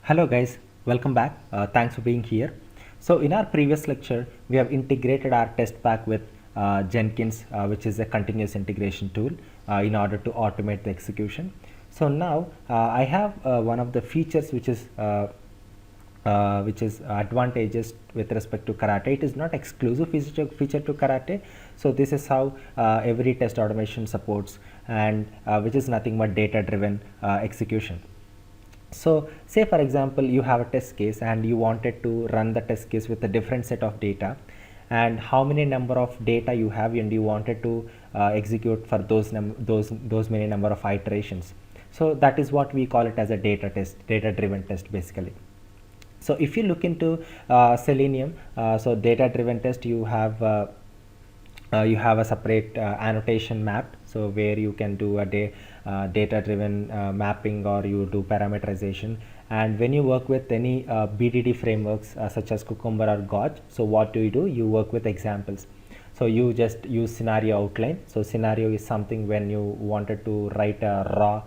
Hello guys, welcome back. Thanks for being here. So in our previous lecture, we have integrated our test pack with Jenkins, which is a continuous integration tool in order to automate the execution. So now I have one of the features which is advantageous with respect to Karate. It is not exclusive feature to Karate. So this is how every test automation supports, and which is nothing but data driven execution. So say for example you have a test case and you wanted to run the test case with a different set of data, and how many number of data you have, and you wanted to execute for those many number of iterations. So that is what we call it as a data driven test basically. So if you look into Selenium, so data driven test, you have a separate annotation mapped, so where you can do a data driven mapping, or you do parameterization. And when you work with any BDD frameworks such as Cucumber or Gauge, so what do? You work with examples. So you just use scenario outline. So scenario is something when you wanted to write a raw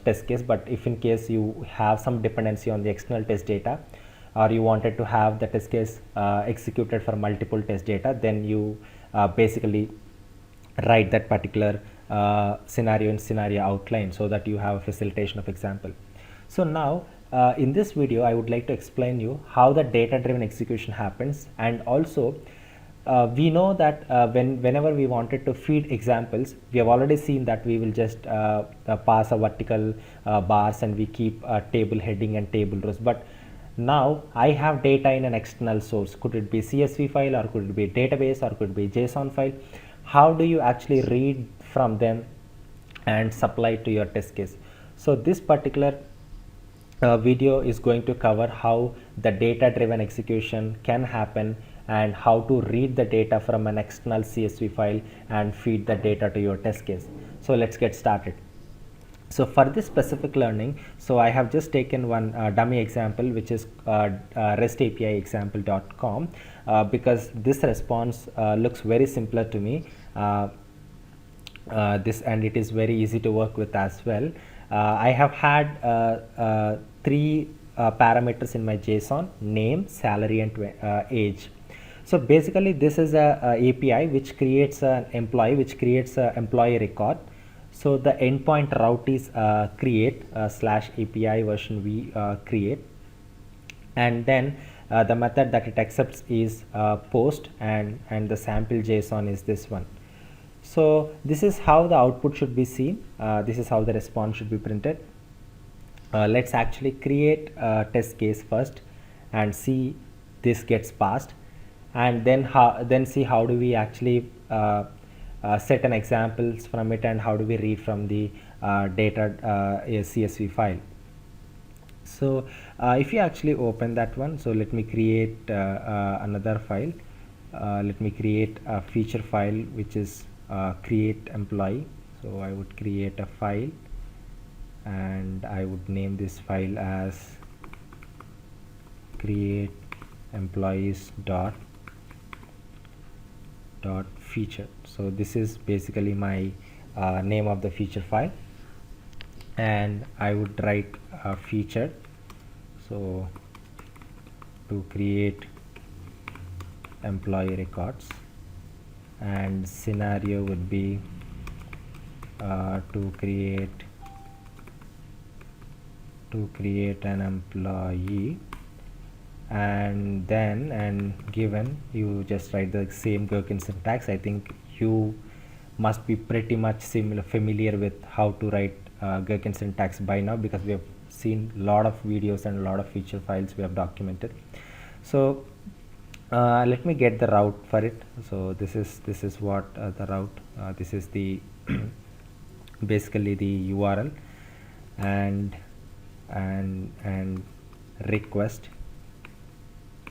test case, but if in case you have some dependency on the external test data, or you wanted to have the test case executed for multiple test data, then you basically write that particular scenario in scenario outline, so that you have a facilitation of example. So now in this video I would like to explain you how the data driven execution happens. And also we know that whenever we wanted to feed examples, we have already seen that we will just pass a vertical bars, and we keep a table heading and table rows. But now I have data in an external source. Could it be CSV file, or could it be database, or could it be JSON file? How do you actually read from them and supply to your test case? So this particular video is going to cover how the data driven execution can happen, and how to read the data from an external CSV file and feed the data to your test case. So let's get started. So for this specific learning, so I have just taken one dummy example, which is REST API example.com, because this response looks very simpler to me. This, and it is very easy to work with as well. I have had three parameters in my JSON: name, salary, and age. So basically this is a API which creates an employee, which creates an employee record. So the endpoint route is create slash API version v create, and then the method that it accepts is post, and the sample JSON is this one. So this is how the output should be seen. This is how the response should be printed. Let's actually create a test case first and see this gets passed, and then see how do we actually set an examples from it, and how do we read from the data CSV file. So if you actually open that one, so let me create another file. Let me create a feature file, which is create employee. So I would create a file, and I would name this file as create employees dot feature. So this is basically my name of the feature file, and I would write a feature. So to create employee records, and scenario would be to create an employee, and then given, you just write the same Gherkin syntax. I think you must be pretty much familiar with how to write Gherkin syntax by now, because we have seen a lot of videos and a lot of feature files we have documented. So let me get the route for it. So this is what the route, this is the basically the URL, and request,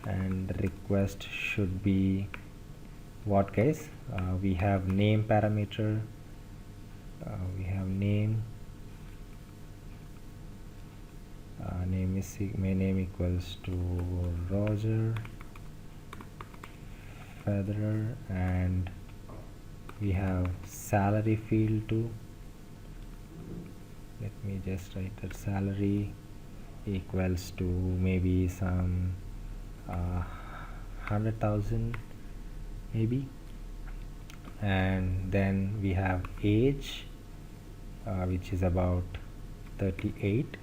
and request should be what, guys? We have name parameter, we have name, name is my name equals to Roger Federer, and we have salary field too. Let me just write that salary equals to maybe some 100,000 maybe, and then we have age which is about 38,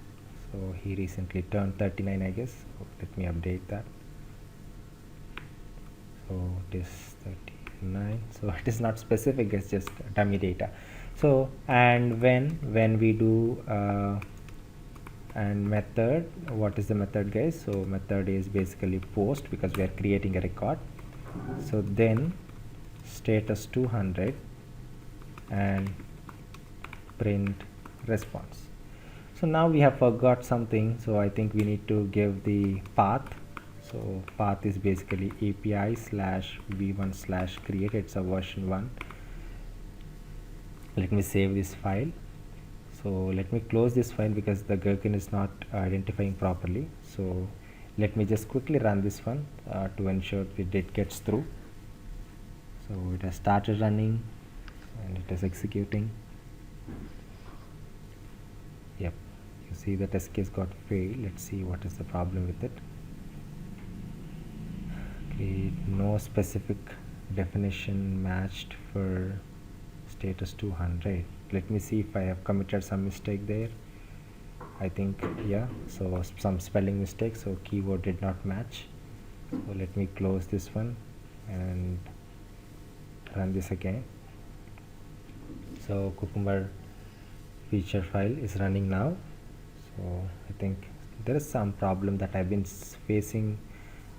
so he recently turned 39 I guess. So let me update that. So it is 39, so it is not specific, it's just dummy data. So and when we do and method, what is the method guys? So method is basically post, because we are creating a record. So then status 200 and print response. So now we have forgot something, so I think we need to give the path. So path is basically API/v1/create, it's a version 1. Let me save this file. So let me close this file because the Gherkin is not identifying properly. So let me just quickly run this one to ensure it gets through. So it has started running and it is executing. Yep, you see the test case got failed. Let's see what is the problem with it. Okay, no specific definition matched for status 200. Let me see if I have committed some mistake there. I think yeah, so some spelling mistake, so keyword did not match. So let me close this one and run this again. So Cucumber feature file is running now. So I think there is some problem that I've been facing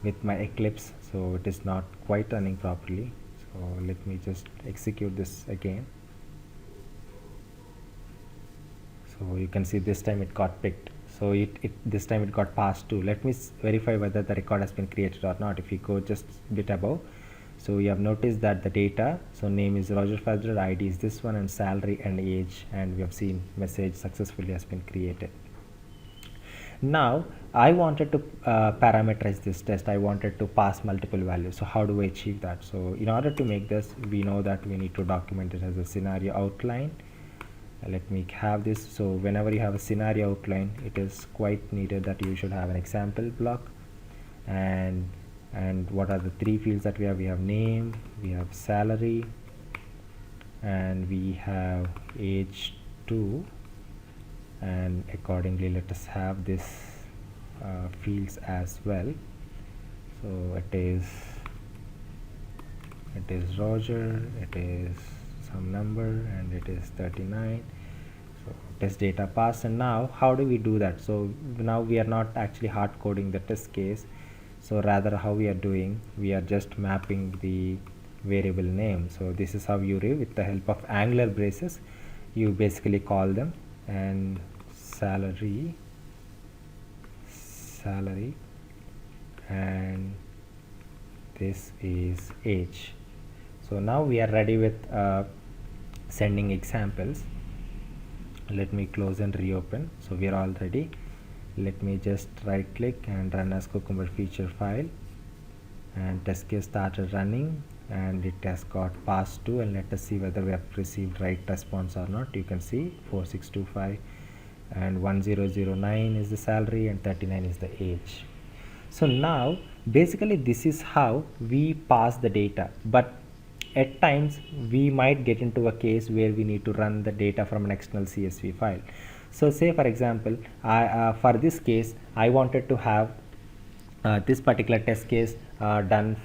with my Eclipse, so it is not quite running properly. So let me just execute this again. So you can see this time it got picked, so this time it got passed to. Let me verify whether the record has been created or not. If you go just a bit above, so you have noticed that the data, so name is Roger Federer, ID is this one, and salary and age, and we have seen message successfully has been created. Now I wanted to parameterize this test. I wanted to pass multiple values. So how do I achieve that? So in order to make this, we know that we need to document it as a scenario outline. Let me have this. So whenever you have a scenario outline, it is quite needed that you should have an example block. And what are the three fields that we have? We have name, we have salary, and we have age 2. And accordingly let us have this fields as well. So it is Roger, it is some number, and it is 39. So test data pass. And now how do we do that? So now we are not actually hard coding the test case, so rather how we are doing, we are just mapping the variable name. So this is how you do with the help of angular braces. You basically call them, and salary, and this is age. So now we are ready with sending examples. Let me close and reopen. So we are all ready. Let me just right click and run as Cucumber feature file, and test case started running and it has got passed to, and let us see whether we have received right response or not. You can see 4625 and 1009 is the salary and 39 is the age. So now basically this is how we pass the data, but at times we might get into a case where we need to run the data from an external CSV file. So say for example, for this case I wanted to have this particular test case done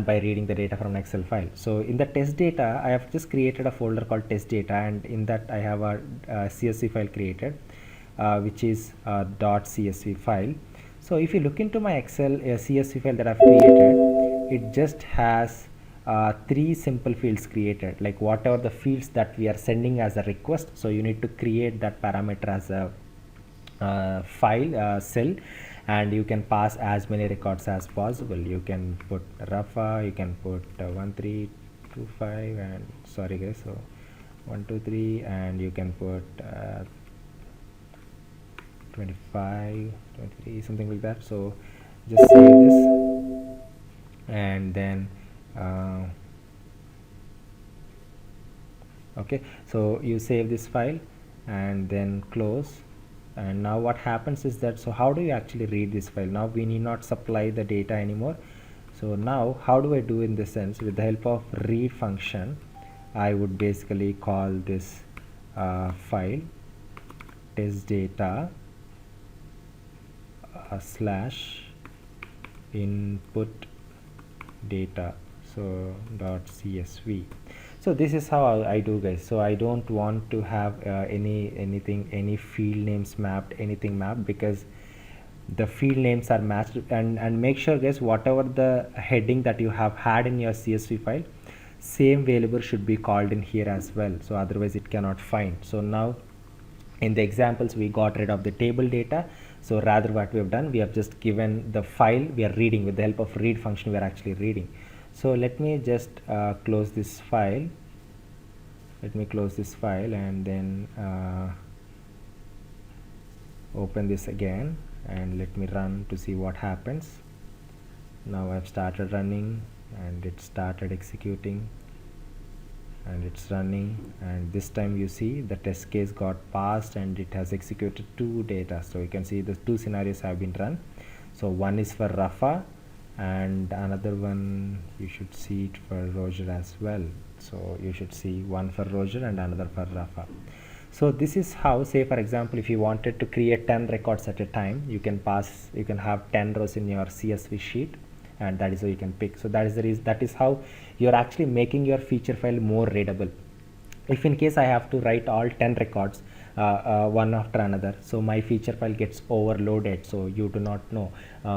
by reading the data from an Excel file. So in the test data, I have just created a folder called test data, and in that I have a CSV file created, which is .csv file. So if you look into my Excel CSV file that I've created, it just has 3 simple fields created, like whatever the fields that we are sending as a request. So you need to create that parameter as a file cell, and you can pass as many records as possible. You can put Rafa, you can put 1325, and sorry guys, so 123, and you can put 25, 23, something like that. So just save this, and then okay, so you save this file and then close, And now what happens is that, so how do you actually read this file? Now we need not supply the data anymore. So now how do I do in this sense? With the help of read function, I would basically call this file test data slash input data, so .csv. So this is how I do, guys. So I don't want to have any field names mapped, anything mapped, because the field names are matched. And make sure, guys, whatever the heading that you have had in your CSV file, same variable should be called in here as well, so otherwise it cannot find. So now in the examples we got rid of the table data, so rather what we have done, we have just given the file we are reading. With the help of read function, we are actually reading. So let me just close this file. Let me close this file and then open this again, and let me run to see what happens. Now I've started running and it started executing and it's running, and this time you see the test case got passed and it has executed 2 data. So you can see the 2 scenarios have been run. So one is for Rafa and another one you should see it for Roger as well. So you should see one for Roger and another for Rafa. So this is how, say for example, if you wanted to create 10 records at a time, you can have 10 rows in your CSV sheet, and that is how you can pick. So that is the reason, that is how you're actually making your feature file more readable. If in case I have to write all 10 records one after another, so my feature file gets overloaded, so you do not know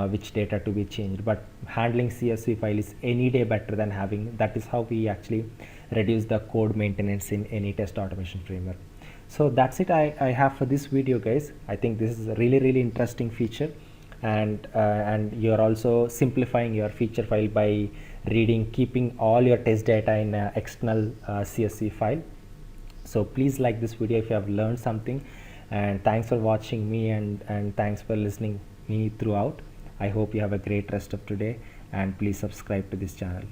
which data to be changed. But handling CSV file is any day better than having. That is how we actually reduce the code maintenance in any test automation framework. So that's it I have for this video, guys. I think this is a really interesting feature, and you're also simplifying your feature file by keeping all your test data in an external CSV file. So please like this video if you have learned something, and thanks for watching me, and thanks for listening me throughout. I hope you have a great rest of today, and please subscribe to this channel.